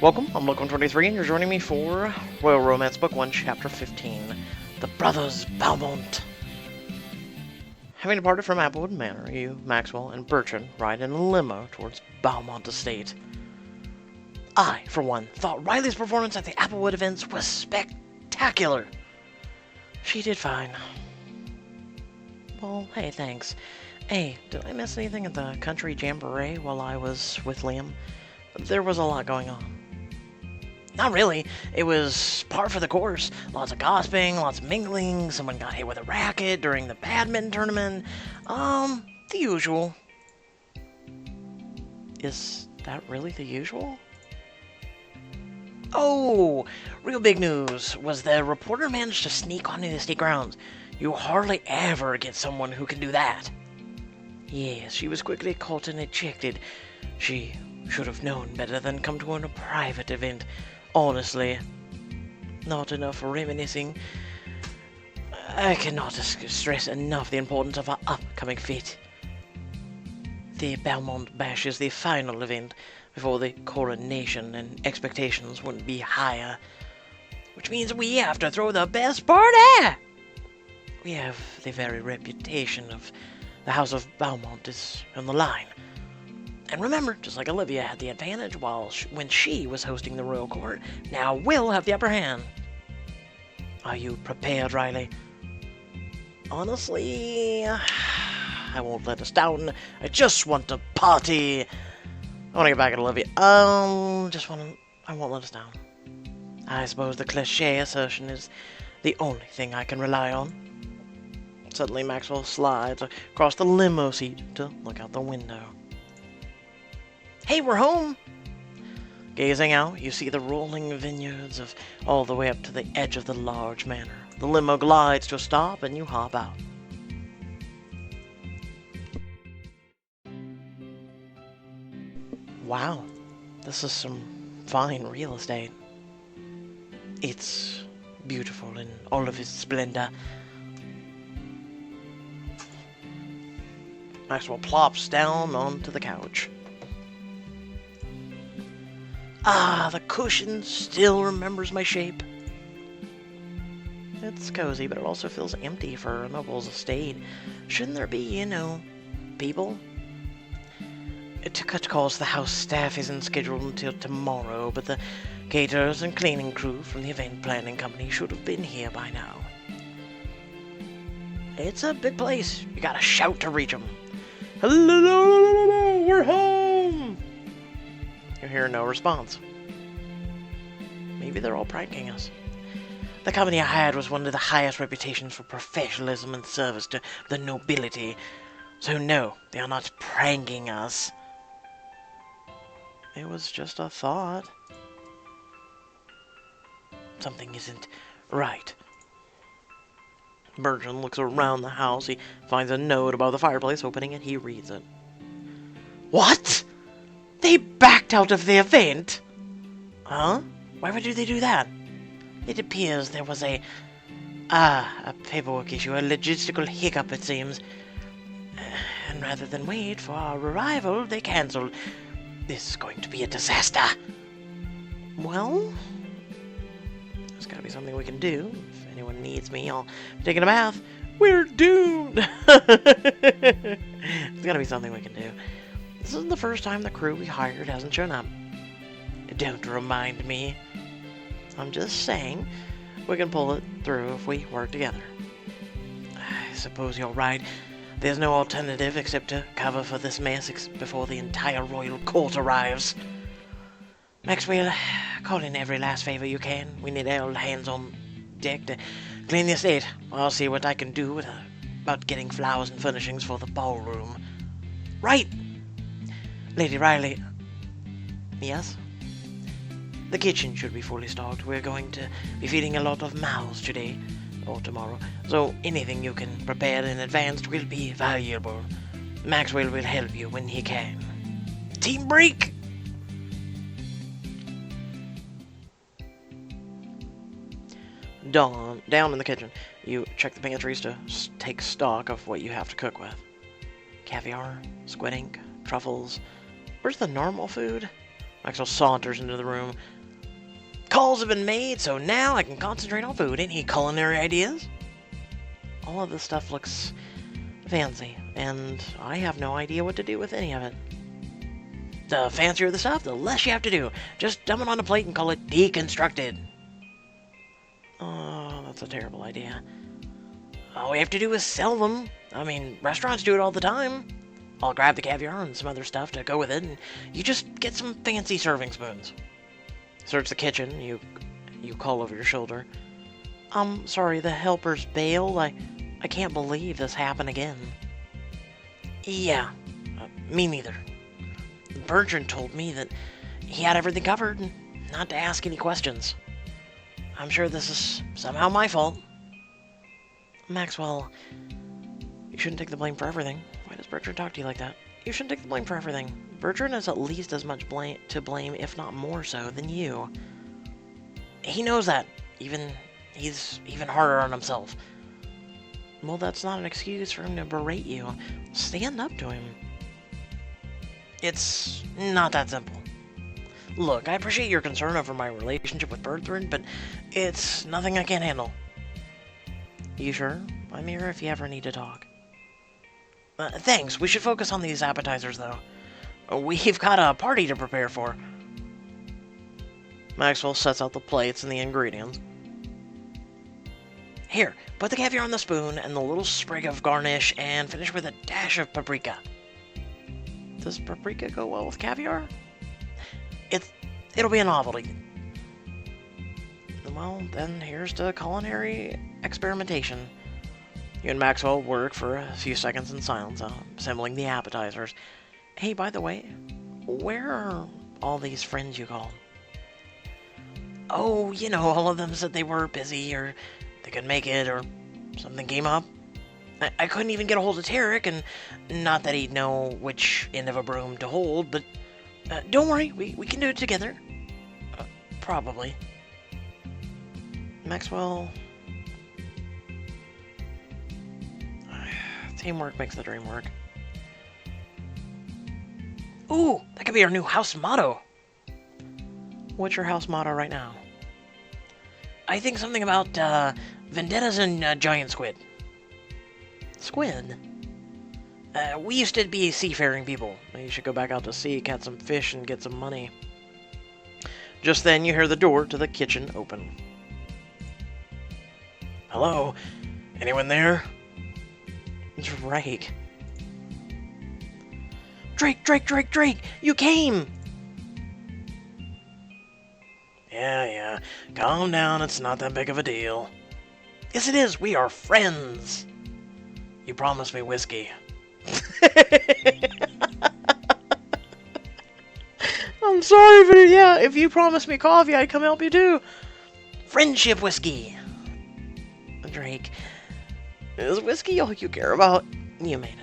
Welcome, I'm Loco23, and you're joining me for Royal Romance Book 1, Chapter 15, The Brothers Beaumont. Having departed from Applewood Manor, you, Maxwell, and Bertrand ride in a limo towards Beaumont Estate. I, for one, thought Riley's performance at the Applewood events was spectacular. She did fine. Well, hey, thanks. Hey, did I miss anything at the country jamboree while I was with Liam? There was a lot going on. Not really. It was par for the course. Lots of gossiping, lots of mingling, someone got hit with a racket during the badminton tournament. The usual. Is that really the usual? Oh, real big news was the reporter managed to sneak onto the estate grounds. You hardly ever get someone who can do that. Yes, she was quickly caught and ejected. She should have known better than come to a private event. Honestly, not enough reminiscing. I cannot stress enough the importance of our upcoming feat. The Beaumont Bash is the final event before the coronation, and expectations wouldn't be higher. Which means we have to throw the best party! We have the very reputation of the House of Beaumont is on the line. And remember, just like Olivia had the advantage when she was hosting the royal court, now we'll have the upper hand. Are you prepared, Riley? Honestly, I won't let us down. I just want to party. I want to get back at Olivia. I won't let us down. I suppose the cliché assertion is the only thing I can rely on. Suddenly, Maxwell slides across the limo seat to look out the window. Hey, we're home! Gazing out, you see the rolling vineyards of all the way up to the edge of the large manor. The limo glides to a stop and you hop out. Wow, this is some fine real estate. It's beautiful in all of its splendor. Maxwell plops down onto the couch. Ah, the cushion still remembers my shape. It's cozy, but it also feels empty for a noble's estate. Shouldn't there be, people? To cut calls, the house staff isn't scheduled until tomorrow, but the caterers and cleaning crew from the event planning company should have been here by now. It's a big place. You gotta shout to reach them. Hello, we're home! You hear no response. Maybe they're all pranking us. The company I hired was one of the highest reputations for professionalism and service to the nobility. So no, they are not pranking us. It was just a thought. Something isn't right. Bertrand looks around the house. He finds a note above the fireplace. Opening it, he reads it. What? They backed out of the event? Huh? Why would they do that? It appears there was a paperwork issue, a logistical hiccup, it seems. And rather than wait for our arrival, they cancelled. This is going to be a disaster. Well, there's gotta be something we can do. If anyone needs me, I'll be taking a bath. We're doomed! There's gotta be something we can do. This isn't the first time the crew we hired hasn't shown up. Don't remind me. I'm just saying, we can pull it through if we work together. I suppose you're right. There's no alternative except to cover for this mess before the entire royal court arrives. Maxwell, call in every last favor you can. We need all hands on deck to clean the estate. I'll see what I can do about getting flowers and furnishings for the ballroom. Right! Lady Riley. Yes? The kitchen should be fully stocked. We're going to be feeding a lot of mouths today, or tomorrow, so anything you can prepare in advance will be valuable. Maxwell will help you when he can. Team break! Down in the kitchen, you check the pantries to take stock of what you have to cook with. Caviar, squid ink, truffles. Where's the normal food? Maxwell saunters into the room. Calls have been made, so now I can concentrate on food. Any culinary ideas? All of this stuff looks fancy, and I have no idea what to do with any of it. The fancier the stuff, the less you have to do. Just dump it on a plate and call it deconstructed. Oh, that's a terrible idea. All we have to do is sell them. I mean, restaurants do it all the time. I'll grab the caviar and some other stuff to go with it, and you just get some fancy serving spoons. Search the kitchen. You call over your shoulder. Sorry, the helpers bailed. I can't believe this happened again. Yeah, me neither. Bertrand told me that he had everything covered and not to ask any questions. I'm sure this is somehow my fault. Maxwell, you shouldn't take the blame for everything. Why does Bertrand talk to you like that? You shouldn't take the blame for everything. Bertrand has at least as much to blame, if not more so, than you. He knows that. He's even harder on himself. Well, that's not an excuse for him to berate you. Stand up to him. It's not that simple. Look, I appreciate your concern over my relationship with Bertrand, but it's nothing I can't handle. You sure? I'm here if you ever need to talk. Thanks. We should focus on these appetizers, though. We've got a party to prepare for. Maxwell sets out the plates and the ingredients. Here, put the caviar on the spoon and the little sprig of garnish and finish with a dash of paprika. Does paprika go well with caviar? It'll be a novelty. Well, then here's to culinary experimentation. You and Maxwell work for a few seconds in silence, assembling the appetizers. Hey, by the way, where are all these friends you called? Oh, you know, all of them said they were busy, or they couldn't make it, or something came up. I couldn't even get a hold of Tarek, and not that he'd know which end of a broom to hold, but don't worry, we can do it together. Probably. Maxwell... Teamwork makes the dream work. Ooh, that could be our new house motto. What's your house motto right now? I think something about vendettas and giant squid. Squid? We used to be seafaring people. You should go back out to sea, catch some fish, and get some money. Just then you hear the door to the kitchen open. Hello? Anyone there? It's Drake. Drake! You came! Yeah. Calm down, it's not that big of a deal. Yes, it is. We are friends. You promised me whiskey. I'm sorry, but yeah, if you promised me coffee, I'd come help you too. Friendship whiskey. Drake, is whiskey all you care about? You made it.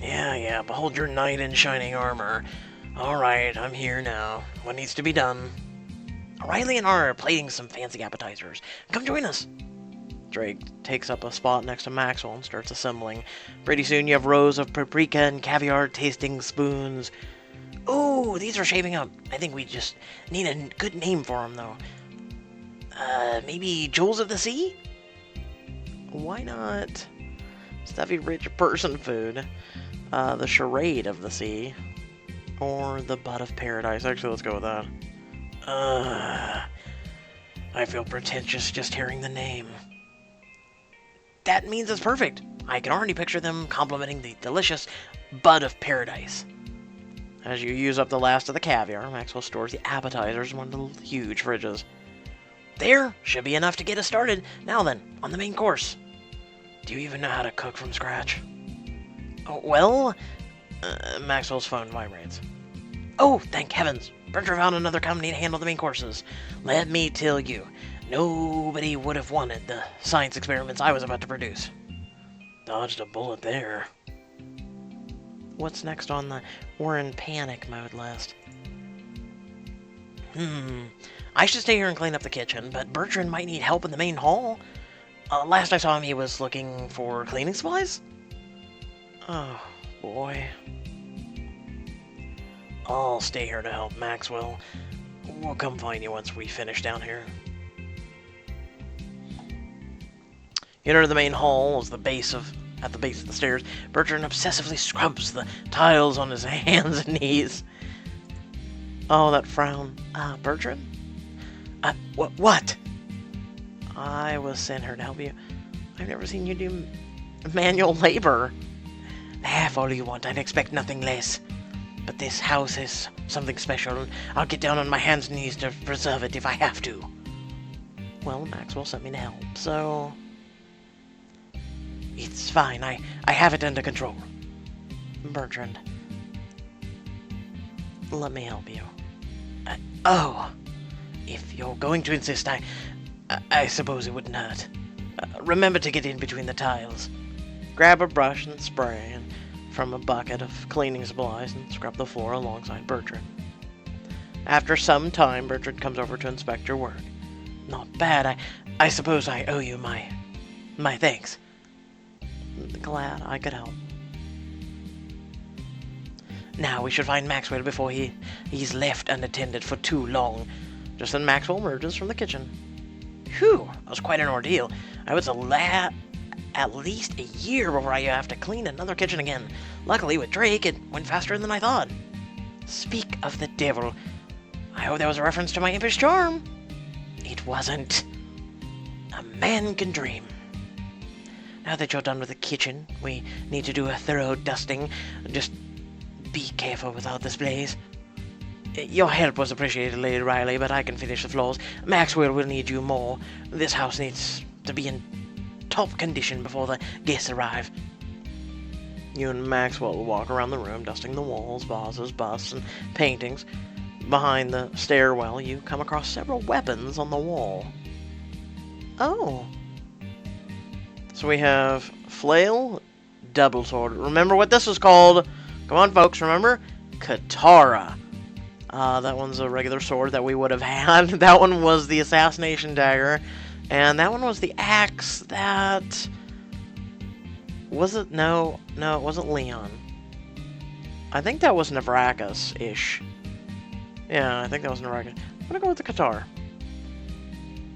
Yeah, behold your knight in shining armor. Alright, I'm here now. What needs to be done? Riley and I are plating some fancy appetizers. Come join us. Drake takes up a spot next to Maxwell and starts assembling. Pretty soon you have rows of paprika and caviar tasting spoons. Ooh, these are shaping up. I think we just need a good name for them, though. Maybe Jewels of the Sea? Why not stuffy rich person food? The Charade of the Sea. Or the Bud of Paradise. Actually, let's go with that. I feel pretentious just hearing the name. That means it's perfect. I can already picture them complimenting the delicious Bud of Paradise. As you use up the last of the caviar, Maxwell stores the appetizers in one of the huge fridges. There should be enough to get us started. Now then, on the main course. Do you even know how to cook from scratch? Oh, well... Maxwell's phone vibrates. Oh, thank heavens. Bertrand found another company to handle the main courses. Let me tell you, nobody would have wanted the science experiments I was about to produce. Dodged a bullet there. What's next on the we're in panic mode list? I should stay here and clean up the kitchen, but Bertrand might need help in the main hall. Last I saw him, he was looking for cleaning supplies? Oh, boy. I'll stay here to help Maxwell. We'll come find you once we finish down here. You enter the main hall at the base of the stairs. Bertrand obsessively scrubs the tiles on his hands and knees. Oh, that frown. Bertrand? What? I was sent here to help you. I've never seen you do manual labor. Have all you want. I'd expect nothing less. But this house is something special, and I'll get down on my hands and knees to preserve it if I have to. Well, Maxwell sent me to help, so... It's fine. I have it under control. Bertrand. Let me help you. If you're going to insist, I suppose it wouldn't hurt. Remember to get in between the tiles. Grab a brush and spray from a bucket of cleaning supplies and scrub the floor alongside Bertrand. After some time, Bertrand comes over to inspect your work. Not bad. I suppose I owe you my thanks. Glad I could help. Now we should find Maxwell before he's left unattended for too long. Just then Maxwell emerges from the kitchen. Whew, that was quite an ordeal. I was at least a year before I have to clean another kitchen again. Luckily, with Drake, it went faster than I thought. Speak of the devil. I hope that was a reference to my impish charm. It wasn't. A man can dream. Now that you're done with the kitchen, we need to do a thorough dusting. Just be careful with all displays. Your help was appreciated, Lady Riley, but I can finish the floors. Maxwell will need you more. This house needs to be in top condition before the guests arrive. You and Maxwell walk around the room, dusting the walls, vases, busts, and paintings. Behind the stairwell, you come across several weapons on the wall. Oh. So we have flail, double sword. Remember what this was called? Come on, folks, remember? Katara. That one's a regular sword that we would have had. That one was the assassination dagger. And that one was the axe that... Was it? No, it wasn't Leon. I think that was Navrakas-ish. Yeah, I think that was Navrakas. I'm gonna go with the Katara.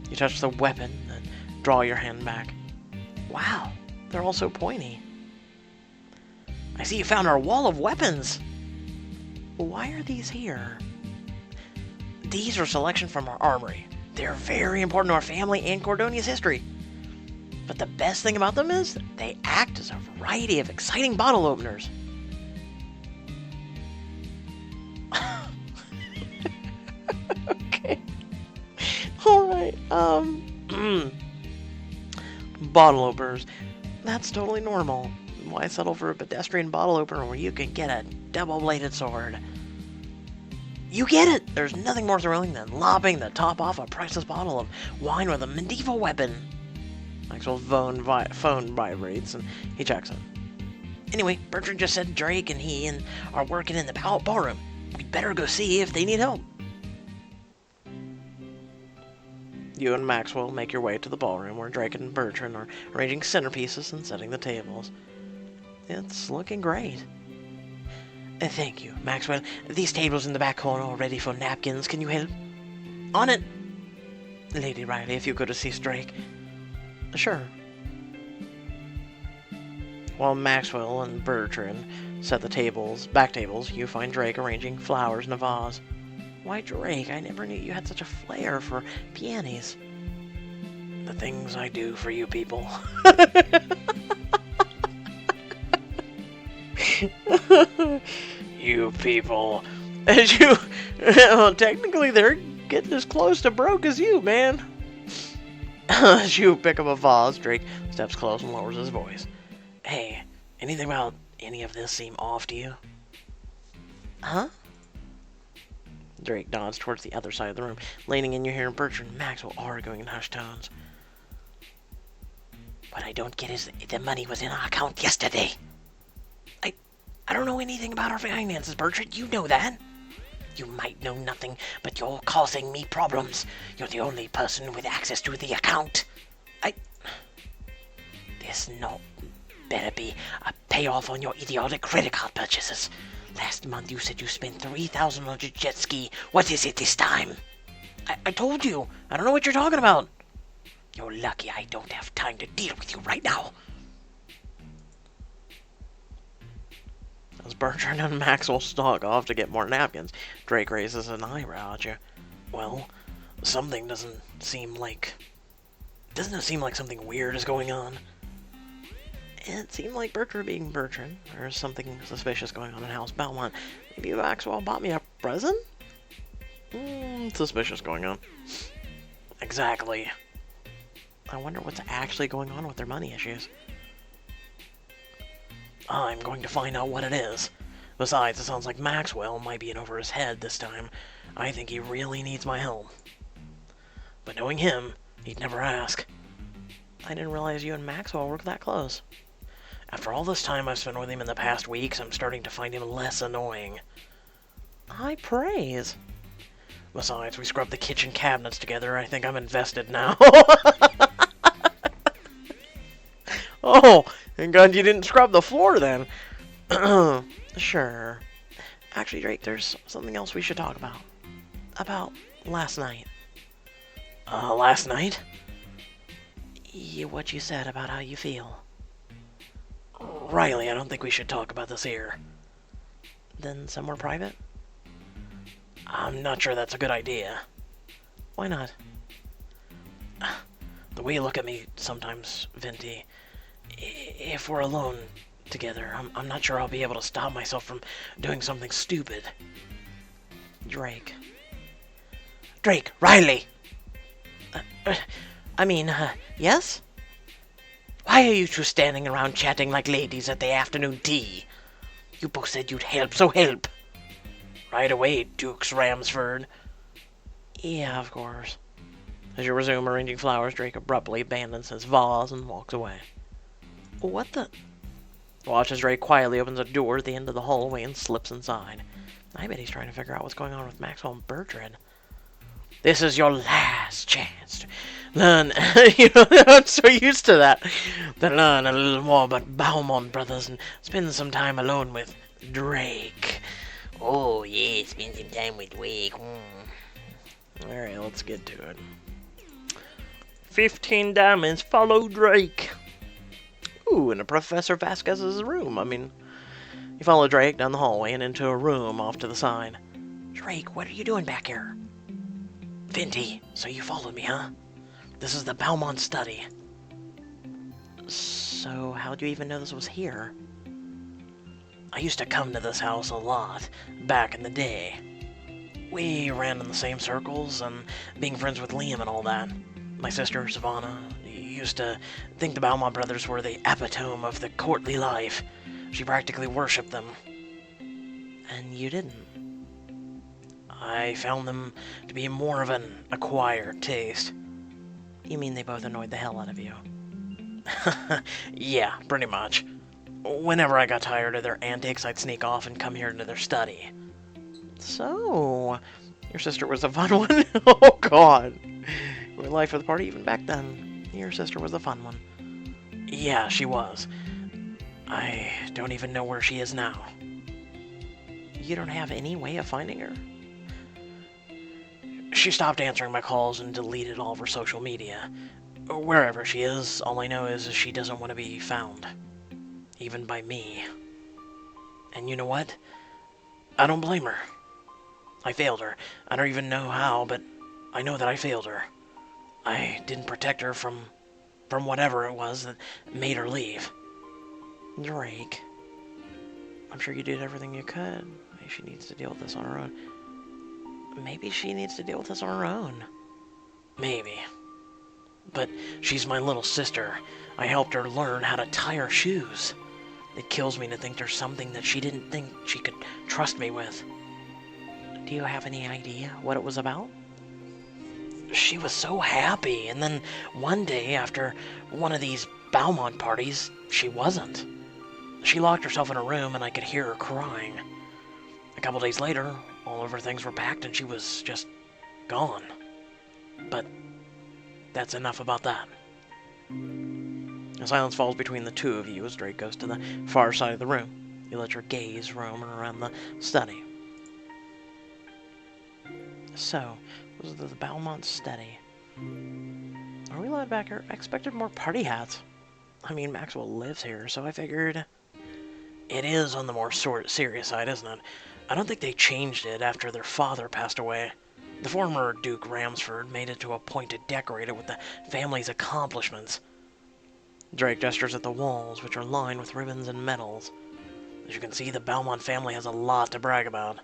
You touch the weapon and draw your hand back. Wow, they're all so pointy. I see you found our wall of weapons. Why are these here? These are selection from our armory. They're very important to our family and Cordonia's history. But the best thing about them is they act as a variety of exciting bottle openers. Okay. Alright, bottle openers. That's totally normal. Why settle for a pedestrian bottle opener where you can get a double-bladed sword? You get it! There's nothing more thrilling than lopping the top off a priceless bottle of wine with a medieval weapon. Maxwell's phone vibrates and he checks it. Anyway, Bertrand just said Drake and he are working in the ballroom. We'd better go see if they need help. You and Maxwell make your way to the ballroom where Drake and Bertrand are arranging centerpieces and setting the tables. It's looking great. Thank you, Maxwell. These tables in the back corner are ready for napkins. Can you help? On it! Lady Riley, if you could assist Drake. Sure. While Maxwell and Bertrand set the back tables, you find Drake arranging flowers in a vase. Why, Drake? I never knew you had such a flair for peonies. The things I do for you people. You people. As you... Well, technically, they're getting as close to broke as you, man. As you pick up a vase, Drake steps close and lowers his voice. Hey, anything about any of this seem off to you? Huh? Drake nods towards the other side of the room. Leaning in, you hear Bertrand and Maxwell arguing in hushed tones. What I don't get is the money was in our account yesterday. I don't know anything about our finances, Bertrand. You know that. You might know nothing, but you're causing me problems. You're the only person with access to the account. There's no better be a payoff on your idiotic credit card purchases. Last month you said you spent 3,000 on a jet ski. What is it this time? I told you. I don't know what you're talking about. You're lucky I don't have time to deal with you right now. As Bertrand and Maxwell stalk off to get more napkins, Drake raises an eyebrow at you. Well, something doesn't seem like something weird is going on. It seemed like Bertrand being Bertrand. There's something suspicious going on in House Beaumont. Maybe Maxwell bought me a present? Suspicious going on. Exactly. I wonder what's actually going on with their money issues. I'm going to find out what it is. Besides, it sounds like Maxwell might be in over his head this time. I think he really needs my help. But knowing him, he'd never ask. I didn't realize you and Maxwell were that close. After all this time I've spent with him in the past weeks, I'm starting to find him less annoying. High praise. Besides, we scrubbed the kitchen cabinets together. I think I'm invested now. Oh, thank God you didn't scrub the floor then. Sure. Actually, Drake, there's something else we should talk about. About last night. Last night? Yeah, what you said about how you feel. Riley, I don't think we should talk about this here. Then somewhere private? I'm not sure that's a good idea. Why not? The way you look at me sometimes, Venti, if we're alone together, I'm not sure I'll be able to stop myself from doing something stupid. Drake, Riley! Yes? Why are you two standing around chatting like ladies at the afternoon tea? You both said you'd help, so help. Right away, Dukes Ramsford. Yeah, of course. As you resume arranging flowers, Drake abruptly abandons his vase and walks away. What the? Watch as Drake quietly opens a door at the end of the hallway and slips inside. I bet he's trying to figure out what's going on with Maxwell and Bertrand. This is your last chance to learn. I'm so used to that. To learn a little more about Beaumont brothers and spend some time alone with Drake. Oh, yeah, spend some time with Drake. Alright, let's get to it. 15 diamonds, follow Drake. Ooh, in Professor Vasquez's room. You follow Drake down the hallway and into a room off to the side. Drake, what are you doing back here? Venti, so you followed me, huh? This is the Beaumont study. So, how'd you even know this was here? I used to come to this house a lot, back in the day. We ran in the same circles, and being friends with Liam and all that. My sister, Savannah, used to think the Beaumont brothers were the epitome of the courtly life. She practically worshipped them. And you didn't. I found them to be more of an acquired taste. You mean they both annoyed the hell out of you? Yeah, pretty much. Whenever I got tired of their antics, I'd sneak off and come here into their study. So, your sister was a fun one? Oh, God. You were life of the party even back then. Your sister was a fun one. Yeah, she was. I don't even know where she is now. You don't have any way of finding her? She stopped answering my calls and deleted all of her social media. Wherever she is, all I know is she doesn't want to be found. Even by me. And you know what? I don't blame her. I failed her. I don't even know how, but I know that I failed her. I didn't protect her from whatever it was that made her leave. Drake. I'm sure you did everything you could. Maybe she needs to deal with this on her own. Maybe she needs to deal with this on her own. Maybe. But she's my little sister. I helped her learn how to tie her shoes. It kills me to think there's something that she didn't think she could trust me with. Do you have any idea what it was about? She was so happy, and then one day after one of these Beaumont parties, she wasn't. She locked herself in a room and I could hear her crying. A couple days later, all of her things were packed and she was just gone. But that's enough about that. A silence falls between the two of you as Drake goes to the far side of the room. You let your gaze roam around the study. So, this is the Beaumont study. Are we allowed back here? I expected more party hats. I mean, Maxwell lives here, so I figured... It is on the more serious side, isn't it? I don't think they changed it after their father passed away. The former Duke Ramsford made it to a point to decorate it with the family's accomplishments. Drake gestures at the walls, which are lined with ribbons and medals. As you can see, the Beaumont family has a lot to brag about.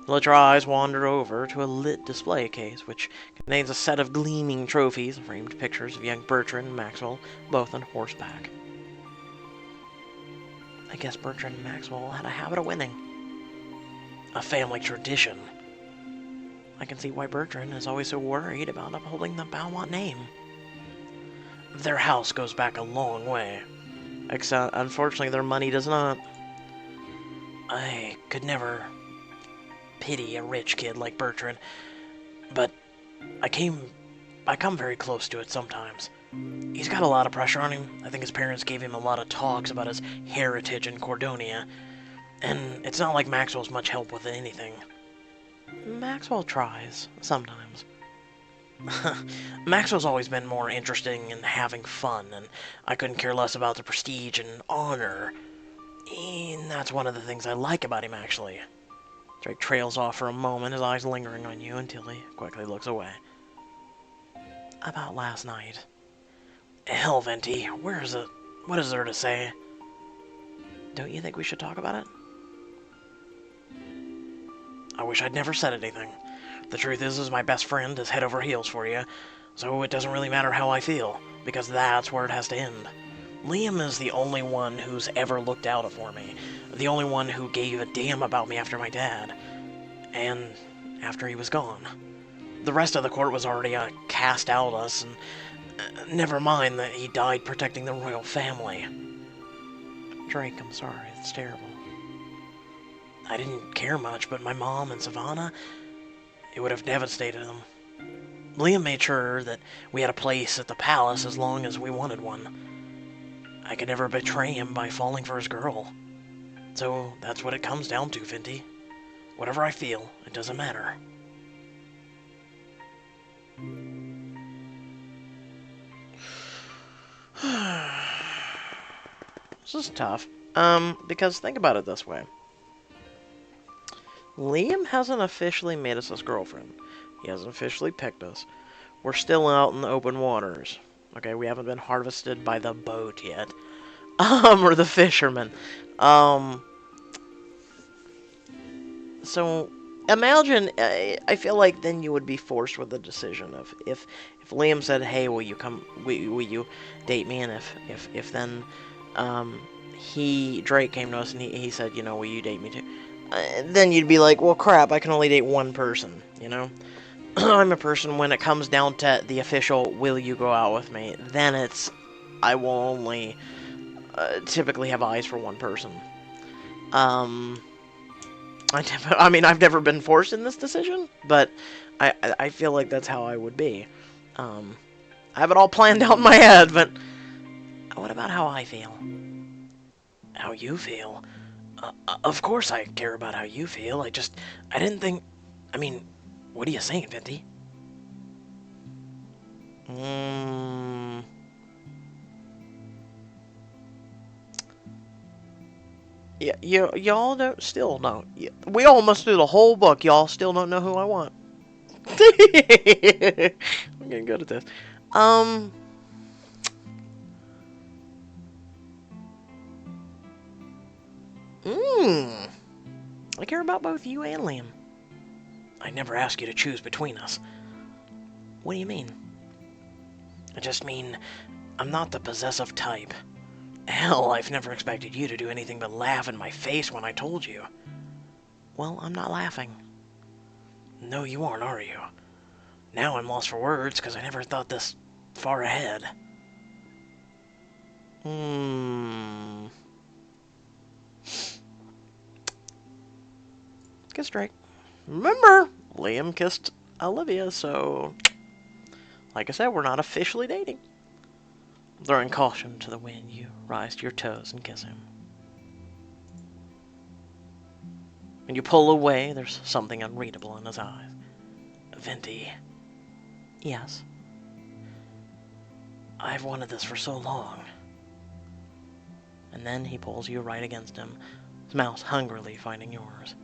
Let your eyes wander over to a lit display case, which contains a set of gleaming trophies and framed pictures of young Bertrand and Maxwell, both on horseback. I guess Bertrand and Maxwell had a habit of winning. A family tradition. I can see why Bertrand is always so worried about upholding the Beaumont name. Their house goes back a long way. Except, unfortunately, their money does not. I could never pity a rich kid like Bertrand, but I come very close to it sometimes. He's got a lot of pressure on him. I think his parents gave him a lot of talks about his heritage in Cordonia, and it's not like Maxwell's much help with anything. Maxwell tries, sometimes. Maxwell's always been more interesting in having fun, and I couldn't care less about the prestige and honor. And that's one of the things I like about him, actually. Drake trails off for a moment, his eyes lingering on you until he quickly looks away. About last night. Hell, Venti, where is it? What is there to say? Don't you think we should talk about it? I wish I'd never said anything. The truth is my best friend is head over heels for you, so it doesn't really matter how I feel, because that's where it has to end. Liam is the only one who's ever looked out for me, the only one who gave a damn about me after my dad, and after he was gone. The rest of the court was already cast out us, and never mind that he died protecting the royal family. Drake, I'm sorry, it's terrible. I didn't care much, but my mom and Savannah, it would have devastated them. Liam made sure that we had a place at the palace as long as we wanted one. I could never betray him by falling for his girl. So that's what it comes down to, Finty. Whatever I feel, it doesn't matter. This is tough. Because think about it this way. Liam hasn't officially made us his girlfriend. He hasn't officially picked us. We're still out in the open waters. Okay, we haven't been harvested by the boat yet. Or the fisherman. So, imagine, I feel like then you would be forced with the decision of, if Liam said, hey, will you date me? And if then, Drake came to us and he said, you know, will you date me too? Then you'd be like, well, crap, I can only date one person, you know? I'm a person, when it comes down to the official, will you go out with me, then it's, I will only typically have eyes for one person. I mean, I've never been forced in this decision, but I feel like that's how I would be. I have it all planned out in my head, but what about how I feel? How you feel? Of course I care about how you feel. I didn't think... I mean, what are you saying, Vinty? Yeah, y'all still don't... We almost through the whole book, y'all still don't know who I want. I'm getting good at this. I care about both you and Liam. I never asked you to choose between us. What do you mean? I just mean, I'm not the possessive type. Hell, I've never expected you to do anything but laugh in my face when I told you. Well, I'm not laughing. No, you aren't, are you? Now I'm lost for words, because I never thought this far ahead. Kiss Drake. Remember, Liam kissed Olivia, so... Like I said, we're not officially dating. Throwing caution to the wind, you rise to your toes and kiss him. When you pull away, there's something unreadable in his eyes. Venti. Yes? I've wanted this for so long. And then he pulls you right against him, his mouth hungrily finding yours.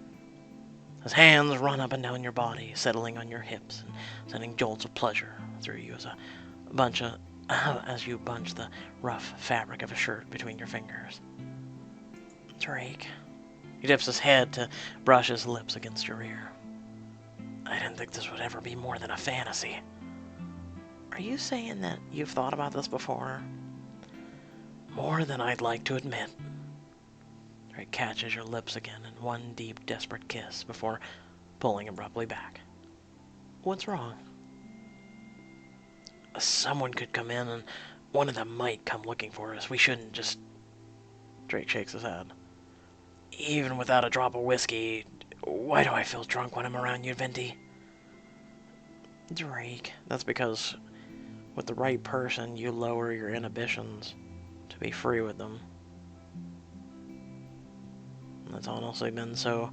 His hands run up and down your body, settling on your hips and sending jolts of pleasure through you as you bunch the rough fabric of a shirt between your fingers. Drake. He dips his head to brush his lips against your ear. I didn't think this would ever be more than a fantasy. Are you saying that you've thought about this before? More than I'd like to admit. Drake catches your lips again in one deep, desperate kiss before pulling abruptly back. What's wrong? Someone could come in and one of them might come looking for us. We shouldn't just... Drake shakes his head. Even without a drop of whiskey, why do I feel drunk when I'm around you, Venti? Drake, that's because with the right person, you lower your inhibitions to be free with them. It's honestly been so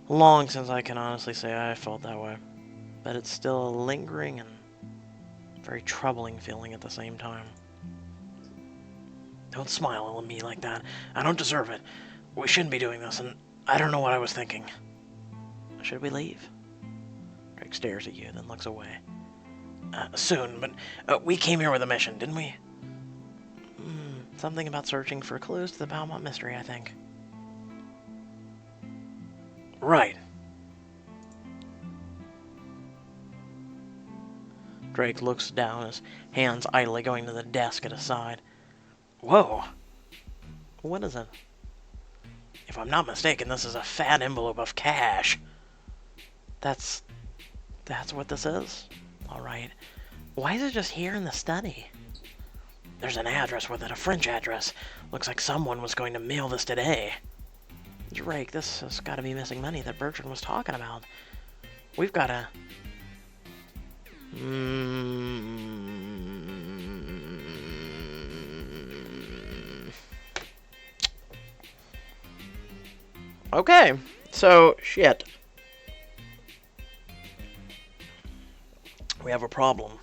long since I can honestly say I felt that way. But it's still a lingering and very troubling feeling at the same time. Don't smile at me like that. I don't deserve it. We shouldn't be doing this, and I don't know what I was thinking. Should we leave? Drake stares at you, then looks away. Soon, but we came here with a mission, didn't we? Something about searching for clues to the Beaumont mystery, I think. Right. Drake looks down, his hands idly going to the desk at his side. Whoa. What is it? If I'm not mistaken, this is a fat envelope of cash. That's what this is? Alright. Why is it just here in the study? There's an address with it, a French address. Looks like someone was going to mail this today. Drake, this has got to be missing money that Bertrand was talking about. We've got to... Okay, so, shit. We have a problem.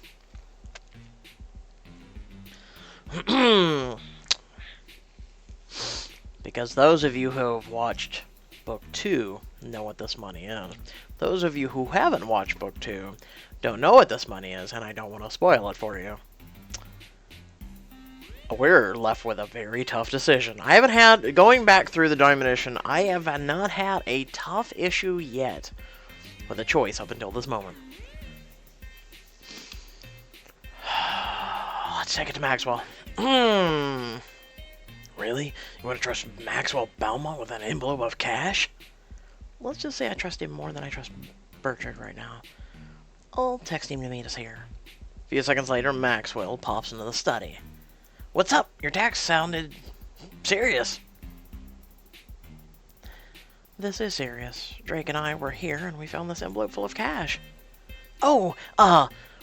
Because those of you who have watched Book 2 know what this money is. Those of you who haven't watched Book 2 don't know what this money is, and I don't want to spoil it for you. We're left with a very tough decision. I haven't had, going back through the Diamond Edition, I have not had a tough issue yet with a choice up until this moment. Let's take it to Maxwell. Really? You want to trust Maxwell Beaumont with an envelope of cash? Let's just say I trust him more than I trust Bertrand right now. I'll text him to meet us here. A few seconds later, Maxwell pops into the study. What's up? Your text sounded serious. This is serious. Drake and I were here and we found this envelope full of cash. Oh,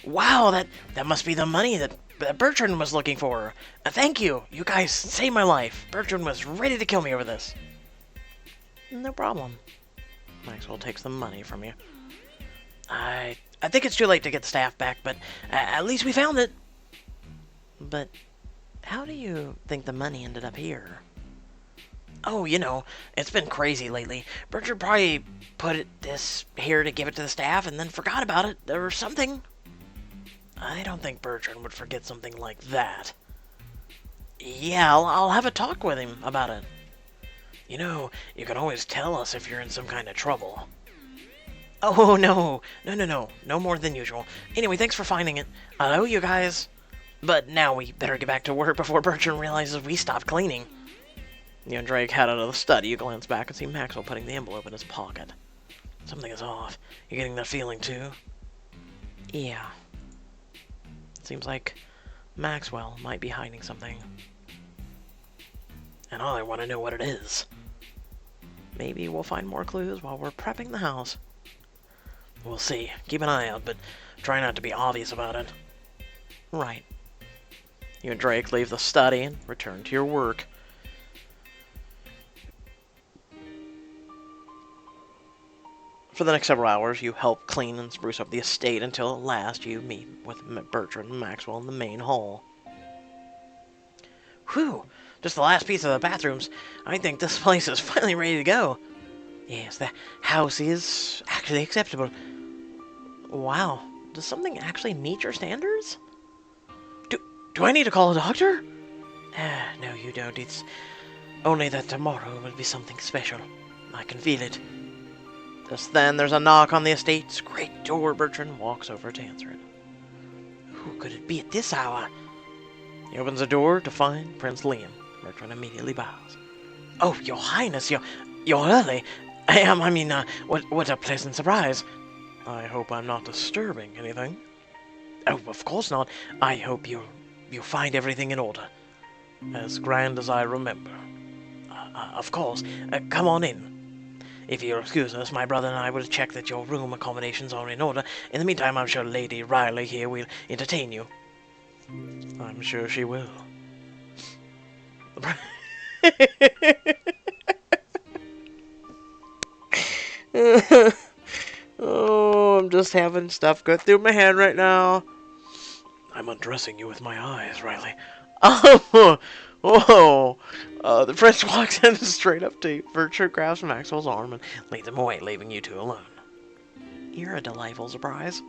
wow, that must be the money that Bertrand was looking for. Thank you. You guys saved my life. Bertrand was ready to kill me over this. No problem. Maxwell takes the money from you. I think it's too late to get the staff back, but at least we found it. But how do you think the money ended up here? Oh, you know, it's been crazy lately. Bertrand probably put this here to give it to the staff and then forgot about it or something. I don't think Bertrand would forget something like that. Yeah, I'll have a talk with him about it. You know, you can always tell us if you're in some kind of trouble. Oh, no. No more than usual. Anyway, thanks for finding it. I owe you guys. But now we better get back to work before Bertrand realizes we stopped cleaning. You and Drake head out of the study. You glance back and see Maxwell putting the envelope in his pocket. Something is off. You getting that feeling too? Yeah. Seems like Maxwell might be hiding something. And I want to know what it is. Maybe we'll find more clues while we're prepping the house. We'll see. Keep an eye out, but try not to be obvious about it. Right. You and Drake leave the study and return to your work. For the next several hours, you help clean and spruce up the estate until at last you meet with Bertrand and Maxwell in the main hall. Whew! Just the last piece of the bathrooms. I think this place is finally ready to go. Yes, the house is actually acceptable. Wow, does something actually meet your standards? Do I need to call a doctor? No, you don't. It's only that tomorrow will be something special. I can feel it. Just then, there's a knock on the estate's great door. Bertrand walks over to answer it. Who could it be at this hour? He opens the door to find Prince Liam. Bertrand immediately bows. Oh, your highness, you're early. What a pleasant surprise. I hope I'm not disturbing anything. Oh, of course not. I hope you find everything in order. As grand as I remember. Of course. Come on in. If you'll excuse us, my brother and I will check that your room accommodations are in order. In the meantime, I'm sure Lady Riley here will entertain you. I'm sure she will. Oh, I'm just having stuff go through my head right now. I'm undressing you with my eyes, Riley. Oh, the prince walks in straight up to you. Bertrand grabs Maxwell's arm and leads him away, leaving you two alone. You're a delightful surprise.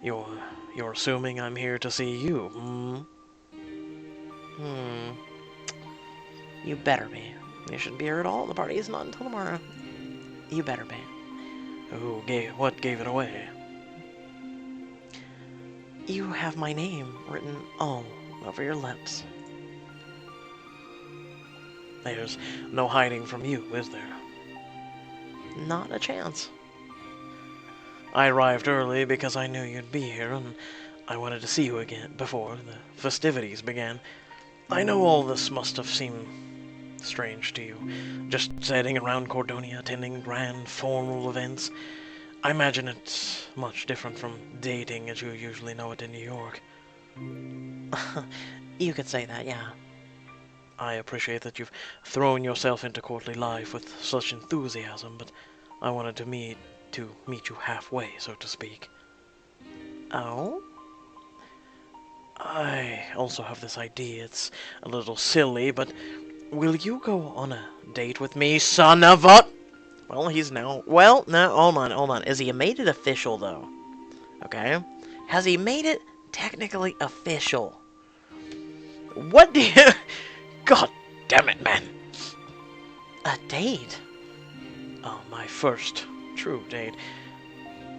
You're assuming I'm here to see you, You better be. You shouldn't be here at all. The party is not until tomorrow. You better be. What gave it away? You have my name written all over your lips. There's no hiding from you, is there? Not a chance. I arrived early because I knew you'd be here, and I wanted to see you again before the festivities began. I know all this must have seemed strange to you, just sitting around Cordonia, attending grand formal events. I imagine it's much different from dating as you usually know it in New York. You could say that, yeah. I appreciate that you've thrown yourself into courtly life with such enthusiasm, but I wanted to meet you halfway, so to speak. Oh? I also have this idea. It's a little silly, but will you go on a date with me, son of a... Well, he's now... Well, no, hold on. Has he made it official, though? Okay. Has he made it technically official? What do you... God damn it, man. A date? Oh, my first true date.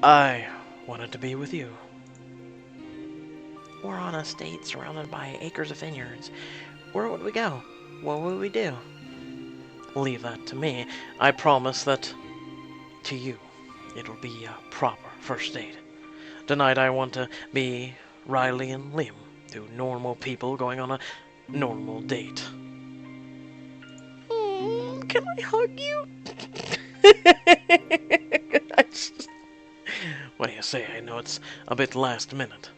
I wanted to be with you. We're on a estate surrounded by acres of vineyards. Where would we go? What would we do? Leave that to me. I promise that to you it'll be a proper first date. Tonight I want to be Riley and Liam, two normal people going on a normal date. Can I hug you? What do you say? I know it's a bit last minute.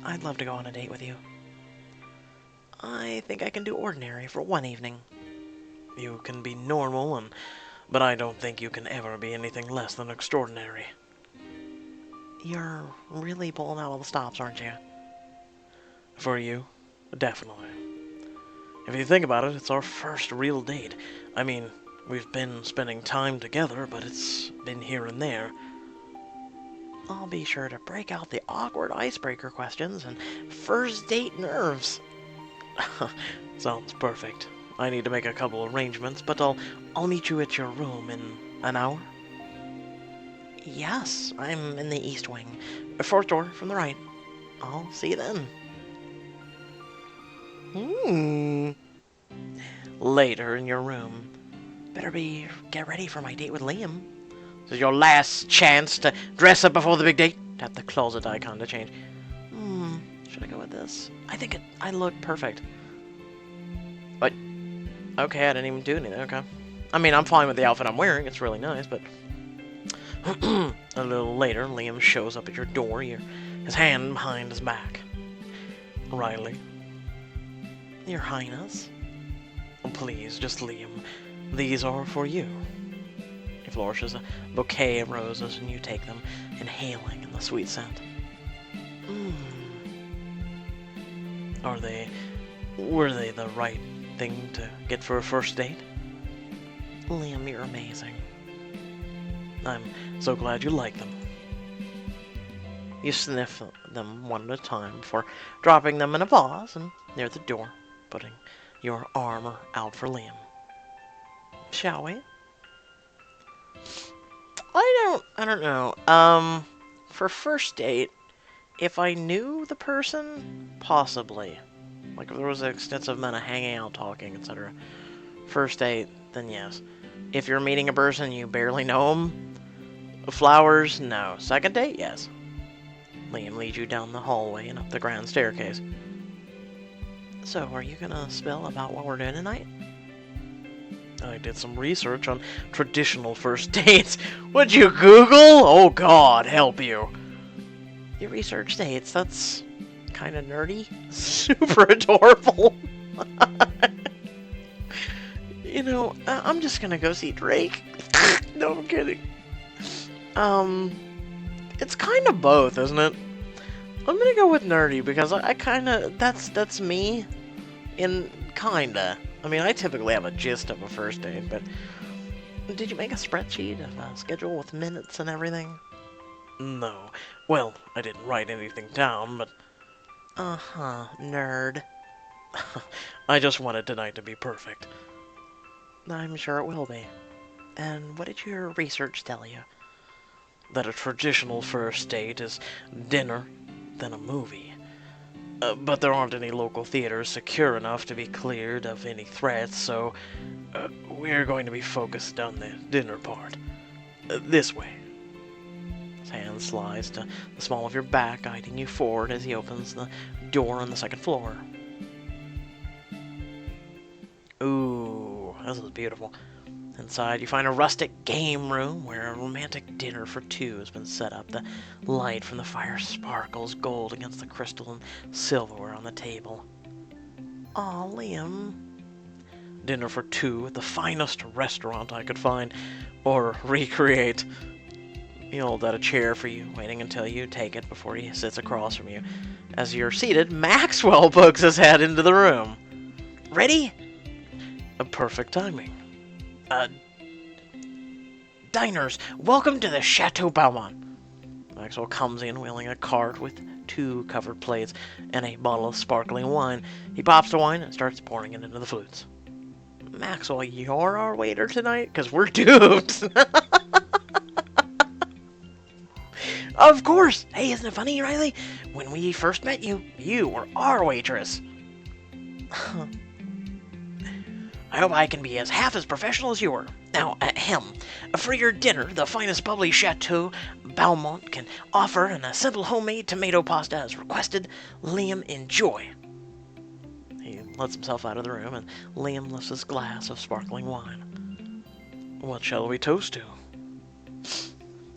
I'd love to go on a date with you. I think I can do ordinary for one evening. You can be normal, but I don't think you can ever be anything less than extraordinary. You're really pulling out all the stops, aren't you? For you, definitely. If you think about it, it's our first real date. I mean, we've been spending time together, but it's been here and there. I'll be sure to break out the awkward icebreaker questions and first date nerves. Sounds perfect. I need to make a couple arrangements, but I'll meet you at your room in an hour. Yes, I'm in the east wing. Fourth door from the right. I'll see you then. Later in your room. Better get ready for my date with Liam. This is your last chance to dress up before the big date. Tap the closet icon to change. Should I go with this? I think I look perfect. But okay, I didn't even do anything. Okay. I mean, I'm fine with the outfit I'm wearing. It's really nice, but a little later, Liam shows up at your door, his hand behind his back. Riley. Your Highness. Oh, please, just Liam. These are for you. flourishes a bouquet of roses, and you take them, inhaling in the sweet scent. Were they the right thing to get for a first date? Liam, you're amazing. I'm so glad you like them. You sniff them one at a time before dropping them in a vase and near the door, putting your arm out for Liam. Shall we? I don't know. For first date, if I knew the person, possibly. Like if there was an extensive amount of hanging out, talking, etc. First date, then yes. If you're meeting a person you barely know them, flowers, no. Second date, yes. Liam leads you down the hallway and up the grand staircase. So, are you gonna spill about what we're doing tonight? I did some research on traditional first dates. What'd you Google? Oh God, help you. You research dates, that's kind of nerdy. Super adorable. You know, I'm just gonna go see Drake. No, I'm kidding. It's kind of both, isn't it? I'm gonna go with nerdy because I kind of, that's me. In kinda. I mean, I typically have a gist of a first date, but did you make a spreadsheet of a schedule with minutes and everything? No. Well, I didn't write anything down, but... nerd. I just wanted tonight to be perfect. I'm sure it will be. And what did your research tell you? That a traditional first date is dinner, then a movie. But there aren't any local theaters secure enough to be cleared of any threats, so we're going to be focused on the dinner part. This way. His hand slides to the small of your back, guiding you forward as he opens the door on the second floor. Ooh, this is beautiful. Inside, you find a rustic game room where a romantic dinner for two has been set up. The light from the fire sparkles gold against the crystal and silverware on the table. Aw, Liam. Dinner for two at the finest restaurant I could find or recreate. He holds out a chair for you, waiting until you take it before he sits across from you. As you're seated, Maxwell pokes his head into the room. Ready? A perfect timing. Diners, welcome to the Chateau Beaumont. Maxwell comes in wheeling a cart with 2 covered plates and a bottle of sparkling wine. He pops the wine and starts pouring it into the flutes. Maxwell, you're our waiter tonight? Because we're duped. Of course. Hey, isn't it funny, Riley? When we first met you, you were our waitress. I hope I can be half as professional as you were. Now, for your dinner, the finest bubbly Chateau Beaumont can offer, and a simple homemade tomato pasta as requested. Liam, enjoy. He lets himself out of the room, and Liam lifts his glass of sparkling wine. What shall we toast to?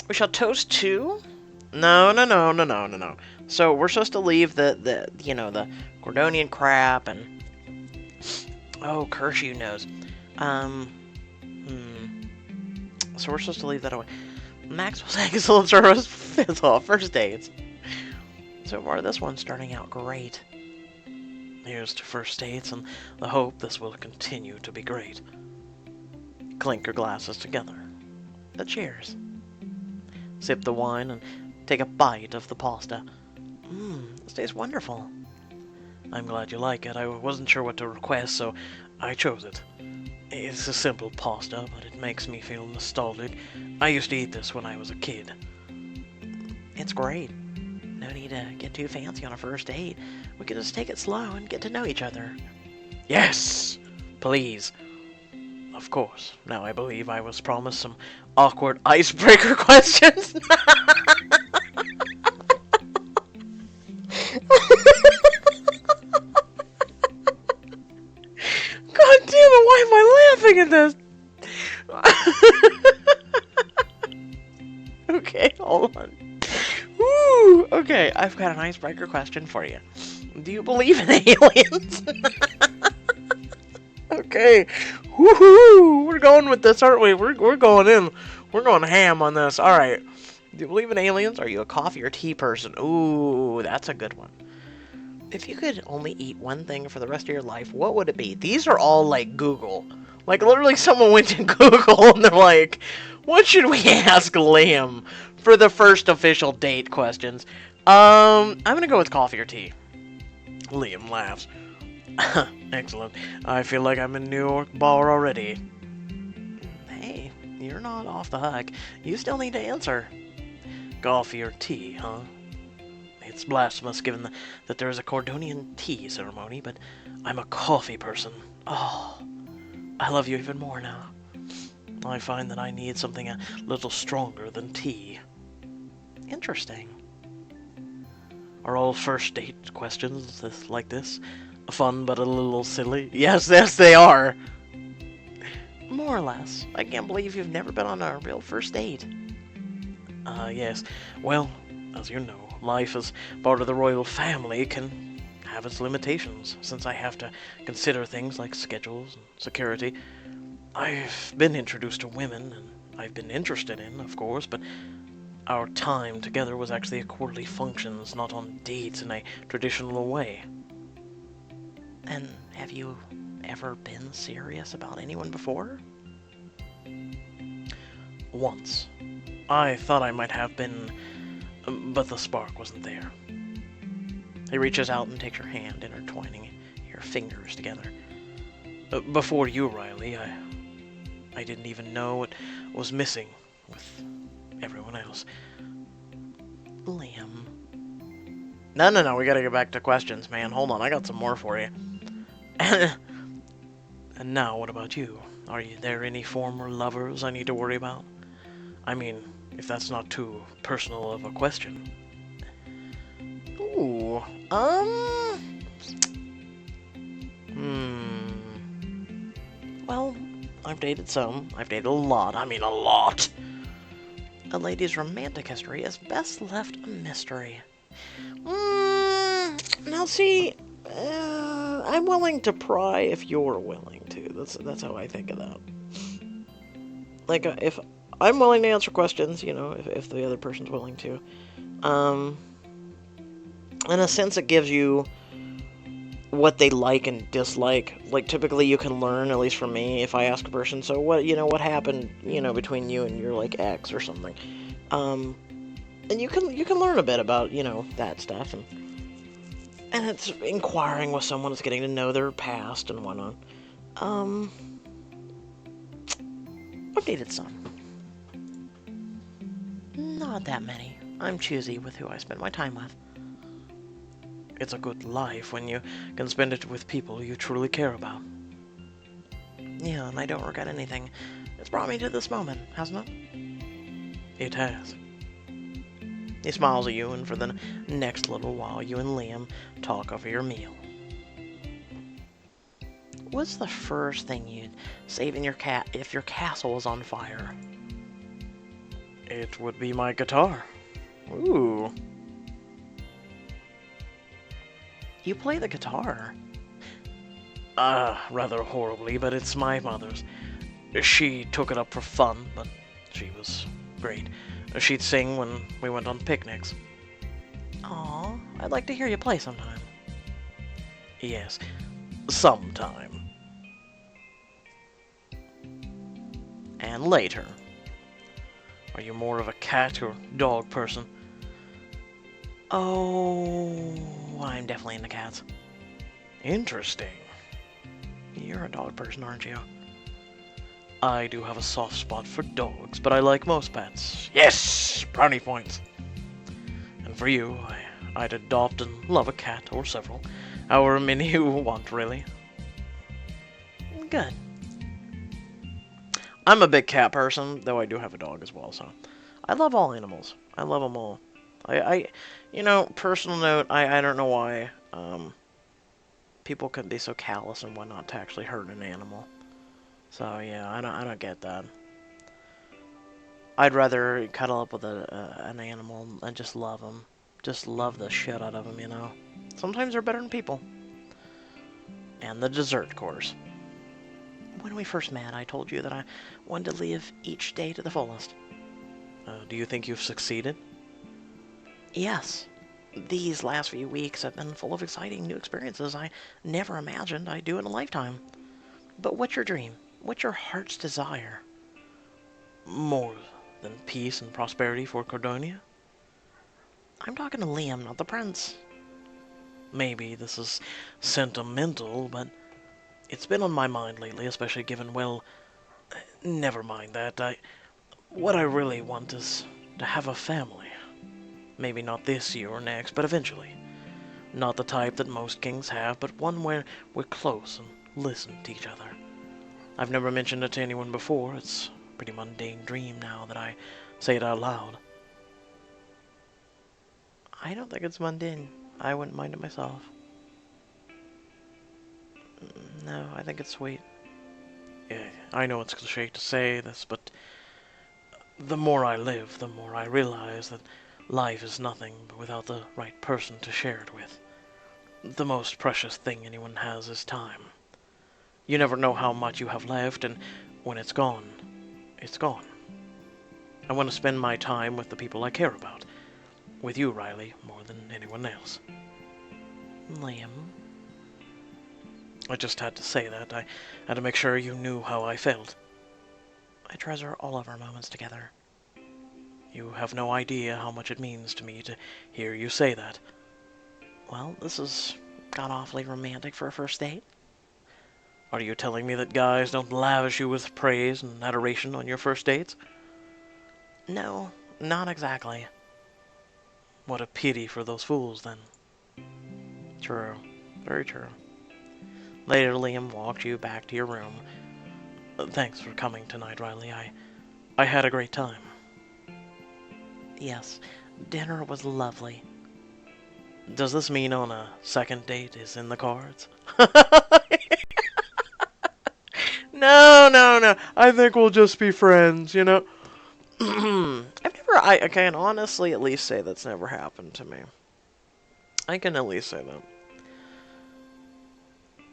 We shall toast to? No. So we're supposed to leave the Cordonian crap and... Oh, Kershaw knows. So we're supposed to leave that away. Maxwell's excellent service fits all first dates. So far, this one's starting out great. Here's to first dates and the hope this will continue to be great. Clink your glasses together. Cheers. Sip the wine and take a bite of the pasta. This tastes wonderful. I'm glad you like it. I wasn't sure what to request, so I chose it. It's a simple pasta, but it makes me feel nostalgic. I used to eat this when I was a kid. It's great. No need to get too fancy on a first date. We can just take it slow and get to know each other. Yes! Please. Of course. Now I believe I was promised some awkward icebreaker questions. God damn it, why am I laughing at this? Okay, hold on. Woo! Okay, I've got an icebreaker question for you. Do you believe in aliens? Okay. Woohoo! We're going with this, aren't we? We're going in. We're going ham on this. All right. Do you believe in aliens? Are you a coffee or tea person? Ooh, that's a good one. If you could only eat one thing for the rest of your life, what would it be? These are all like Google. Like literally someone went to Google and they're like, what should we ask Liam for the first official date questions? I'm gonna go with coffee or tea. Liam laughs. Excellent. I feel like I'm in New York bar already. Hey, you're not off the hook. You still need to answer. Coffee or tea, huh? It's blasphemous given that there is a Cordonian tea ceremony, but I'm a coffee person. Oh, I love you even more now. I find that I need something a little stronger than tea. Interesting. Are all first date questions like this fun but a little silly? Yes, yes, they are. More or less. I can't believe you've never been on a real first date. Yes. Well, as you know, life as part of the royal family can have its limitations, since I have to consider things like schedules and security. I've been introduced to women, and I've been interested in, of course, but our time together was actually at quarterly functions, not on dates in a traditional way. And have you ever been serious about anyone before? Once. I thought I might have been, but the spark wasn't there. He reaches out and takes your hand, intertwining your fingers together. Before you, Riley, I didn't even know what was missing with everyone else. Liam. No, we gotta get back to questions, man. Hold on, I got some more for you. And now, what about you? Are there any former lovers I need to worry about? I mean, if that's not too personal of a question. Ooh, Well, I've dated some. I've dated a lot. I mean, a lot. A lady's romantic history is best left a mystery. Now see, I'm willing to pry if you're willing to. That's how I think of that. Like, if I'm willing to answer questions, you know, if the other person's willing to. In a sense, it gives you what they like and dislike. Like, typically you can learn, at least from me, if I ask a person, so what happened, between you and your, like, ex or something. And you can learn a bit about, that stuff, and it's inquiring with someone, it's getting to know their past and whatnot. I've dated some. Not that many. I'm choosy with who I spend my time with. It's a good life when you can spend it with people you truly care about. Yeah, and I don't regret anything. It's brought me to this moment, hasn't it? It has. He smiles at you, and for the next little while, you and Liam talk over your meal. What's the first thing you'd save in if your castle was on fire? It would be my guitar. Ooh. You play the guitar? Rather horribly, but it's my mother's. She took it up for fun, but she was great. She'd sing when we went on picnics. Aw, I'd like to hear you play sometime. Yes, sometime. And later. Are you more of a cat or dog person? Oh, I'm definitely into cats. Interesting. You're a dog person, aren't you? I do have a soft spot for dogs, but I like most pets. Yes! Brownie points. And for you, I'd adopt and love a cat, or several. However many you want, really. Good. I'm a big cat person, though I do have a dog as well, so... I love all animals. I love them all. Personal note, I don't know why, people can be so callous and whatnot to actually hurt an animal. So, yeah, I don't get that. I'd rather cuddle up with an animal and just love them. Just love the shit out of them, Sometimes they're better than people. And the dessert course. When we first met, I told you that I wanted to live each day to the fullest. Do you think you've succeeded? Yes. These last few weeks have been full of exciting new experiences I never imagined I'd do in a lifetime. But what's your dream? What's your heart's desire? More than peace and prosperity for Cordonia? I'm talking to Liam, not the prince. Maybe this is sentimental, but it's been on my mind lately, especially given, well, never mind that. What I really want is to have a family. Maybe not this year or next, but eventually. Not the type that most kings have, but one where we're close and listen to each other. I've never mentioned it to anyone before. It's a pretty mundane dream now that I say it out loud. I don't think it's mundane. I wouldn't mind it myself. No, I think it's sweet. Yeah, I know it's cliche to say this, but the more I live, the more I realize that life is nothing without the right person to share it with. The most precious thing anyone has is time. You never know how much you have left, and when it's gone, it's gone. I want to spend my time with the people I care about. With you, Riley, more than anyone else. Liam. I just had to say that. I had to make sure you knew how I felt. I treasure all of our moments together. You have no idea how much it means to me to hear you say that. Well, this has got awfully romantic for a first date. Are you telling me that guys don't lavish you with praise and adoration on your first dates? No, not exactly. What a pity for those fools, then. True. Very true. Later, Liam walked you back to your room. Thanks for coming tonight, Riley. I had a great time. Yes, dinner was lovely. Does this mean on a second date is in the cards? No. I think we'll just be friends, you know? I can honestly at least say that's never happened to me. I can at least say that.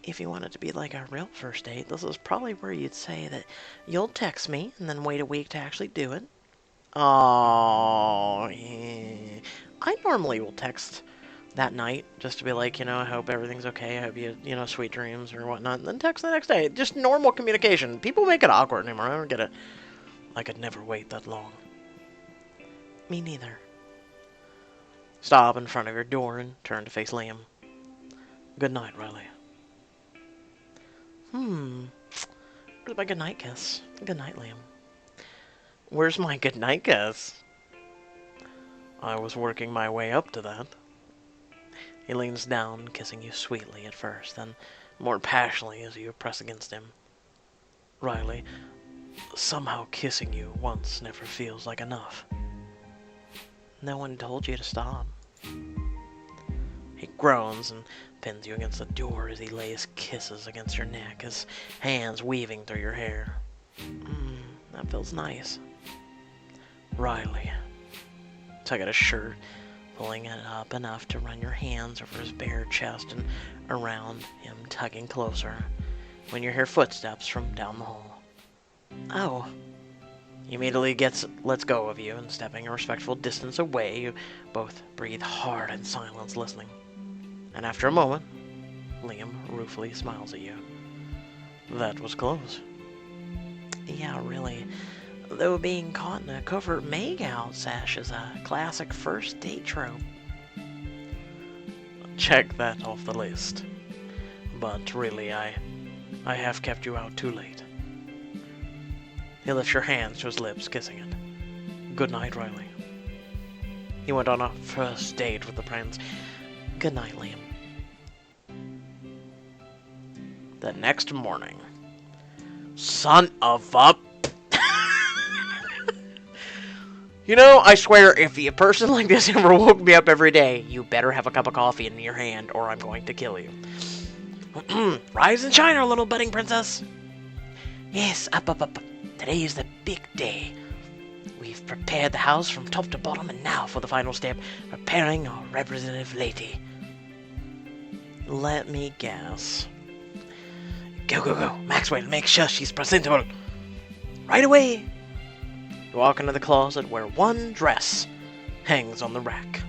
If you want it to be like a real first date, this is probably where you'd say that you'll text me and then wait a week to actually do it. Oh, yeah. I normally will text that night just to be like, I hope everything's okay. I hope you, sweet dreams or whatnot. And then text the next day. Just normal communication. People make it awkward anymore. I don't get it. I could never wait that long. Me neither. Stop in front of your door and turn to face Liam. Good night, Riley. Where's my goodnight kiss? Good night, Liam. Where's my goodnight kiss? I was working my way up to that. He leans down, kissing you sweetly at first, then more passionately as you press against him. Riley, somehow kissing you once never feels like enough. No one told you to stop. He groans and pins you against the door as he lays kisses against your neck, his hands weaving through your hair. That feels nice. Riley. Tug at his shirt, pulling it up enough to run your hands over his bare chest and around him, tugging closer, when you hear footsteps from down the hall. Oh. He immediately lets go of you, and stepping a respectful distance away, you both breathe hard in silence, listening. And after a moment, Liam ruefully smiles at you. That was close. Yeah, really. Though being caught in a covert make-out sesh is a classic first date trope. Check that off the list. But really, I have kept you out too late. He lifts your hands to his lips, kissing it. Good night, Riley. He went on a first date with the prince. Good night, Liam. The next morning. Son of a... I swear, if a person like this ever woke me up every day, you better have a cup of coffee in your hand, or I'm going to kill you. Rise and shine, our little budding princess. Yes, up. Today is the big day. We've prepared the house from top to bottom, and now for the final step, preparing our representative lady. Let me guess. Go. Maxwell, make sure she's presentable. Right away. You walk into the closet where one dress hangs on the rack.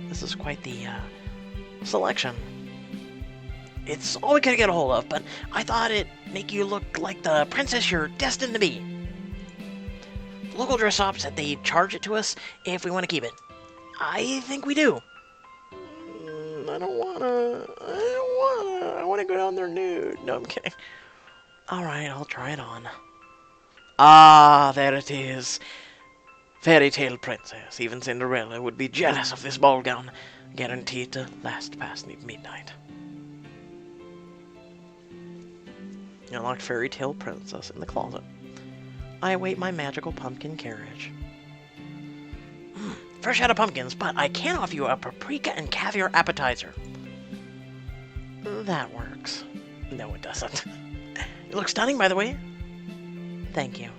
This is quite the selection. It's all we could get a hold of, but I thought it'd make you look like the princess you're destined to be. The local dress shop said they'd charge it to us if we want to keep it. I think we do. I don't wanna. I wanna go down there nude. No, I'm kidding. Alright, I'll try it on. Ah, there it is. Fairy tale princess. Even Cinderella would be jealous of this ball gown. Guaranteed to last past midnight. Unlocked fairy tale princess in the closet. I await my magical pumpkin carriage. Fresh out of pumpkins, but I can offer you a paprika and caviar appetizer. That works. No, it doesn't. You look stunning, by the way. Thank you.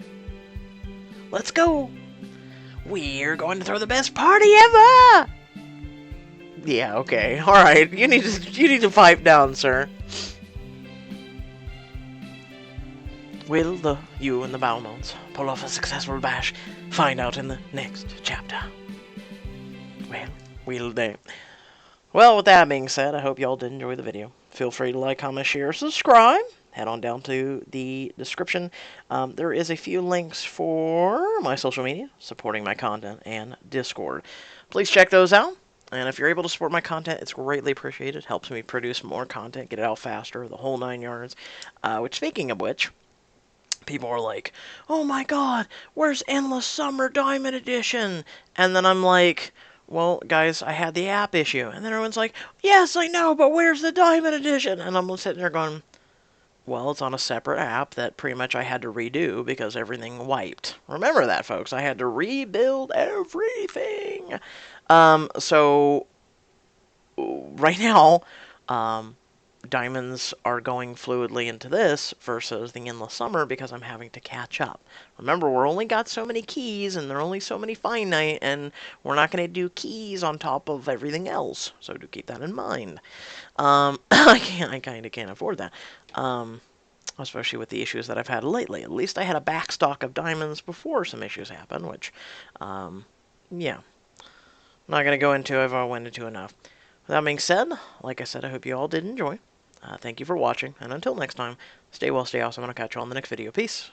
Let's go. We're going to throw the best party ever. Yeah, okay. All right. You need to pipe down, sir. Will you and the Beaumonts pull off a successful bash? Find out in the next chapter. Well, we'll do. Well, with that being said, I hope y'all did enjoy the video. Feel free to like, comment, share, subscribe. Head on down to the description. There is a few links for my social media, supporting my content, and Discord. Please check those out. And if you're able to support my content, it's greatly appreciated. It helps me produce more content, get it out faster, the whole 9 yards. Which, speaking of which, people are like, oh my god, where's Endless Summer Diamond Edition? And then I'm like, well, guys, I had the app issue. And then everyone's like, yes, I know, but where's the Diamond Edition? And I'm sitting there going, well, it's on a separate app that pretty much I had to redo because everything wiped. Remember that, folks. I had to rebuild everything. So, right now, diamonds are going fluidly into this versus the Endless Summer because I'm having to catch up. Remember, we're only got so many keys and there are only so many finite, and we're not going to do keys on top of everything else. So do keep that in mind. I kind of can't afford that. Especially with the issues that I've had lately. At least I had a back stock of diamonds before some issues happened, which, yeah. I'm not going to go into. I've already went into enough. With that being said, like I said, I hope you all did enjoy. Thank you for watching, and until next time, stay well, stay awesome, and I'll catch you on the next video. Peace.